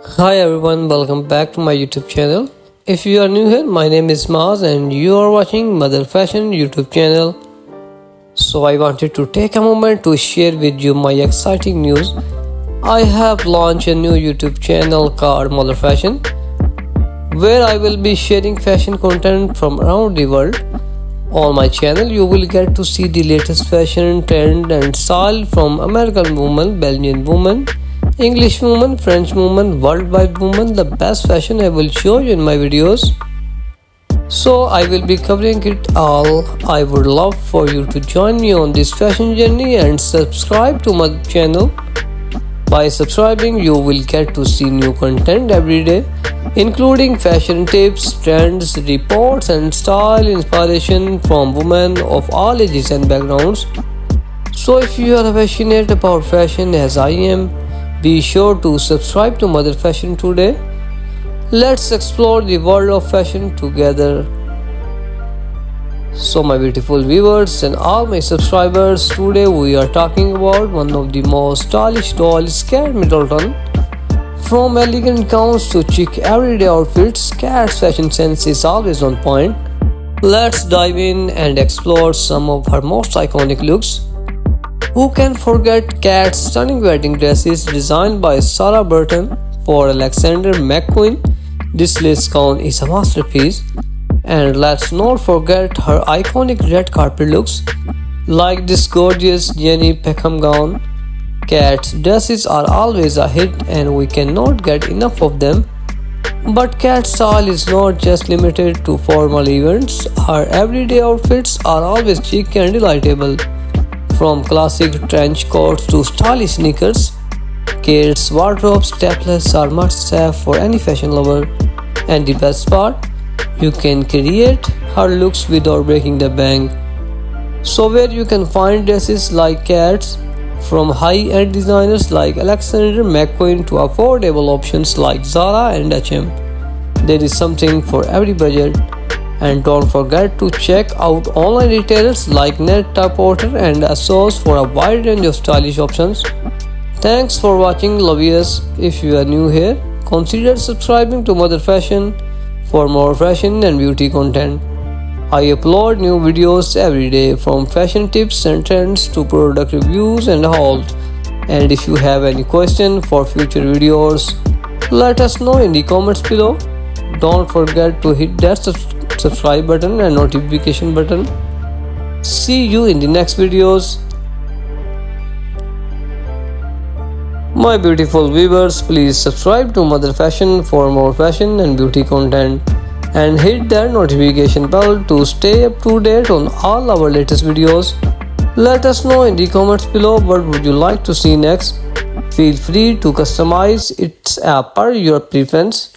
Hi everyone, welcome back to my YouTube channel. If you are new here, my name is Maaz and you are watching Mother Fashion YouTube channel. So I wanted to take a moment to share with you my exciting news. I have launched a new YouTube channel called Mother Fashion, where I will be sharing fashion content from around the world. On my channel, you will get to see the latest fashion trend and style from American women, Belgian women, English woman, French woman, worldwide woman, the best fashion I will show you in my videos. So I will be covering it all. I would love for you to join me on this fashion journey and subscribe to my channel. By subscribing, you will get to see new content every day, including fashion tips, trends, reports and style inspiration from women of all ages and backgrounds. So if you are passionate about fashion as I am, be sure to subscribe to Mother Fashion today. Let's explore the world of fashion together. So my beautiful viewers and all my subscribers, today we are talking about one of the most stylish dolls, Cat Middleton. From elegant gowns to chic everyday outfits, Cat's fashion sense is always on point. Let's dive in and explore some of her most iconic looks. Who can forget Cat's stunning wedding dresses designed by Sarah Birde for Alexander McQueen? This lace gown is a masterpiece. And let's not forget her iconic red carpet looks, like this gorgeous Jenny Peckham gown. Cat's dresses are always a hit and we cannot get enough of them. But Cat's style is not just limited to formal events. Her everyday outfits are always chic and delightful. From classic trench coats to stylish sneakers, Cat's wardrobe staples are must-have for any fashion lover. And the best part, you can create her looks without breaking the bank. So where you can find dresses like Cat's, from high-end designers like Alexander McQueen to affordable options like Zara and H&M. There is something for every budget. And don't forget to check out online retailers like Net-a-Porter and ASOS for a wide range of stylish options. Thanks for watching, lovers. If you are new here, consider subscribing to Mother Fashion for more fashion and beauty content. I upload new videos every day, from fashion tips and trends to product reviews and hauls. And if you have any question for future videos, let us know in the comments below. Don't forget to hit that subscribe button and notification button. See you in the next videos. My beautiful viewers, please subscribe to Mother Fashion for more fashion and beauty content, and hit that notification bell to stay up to date on all our latest videos. Let us know in the comments below what would you like to see next. Feel free to customize it as per your preference.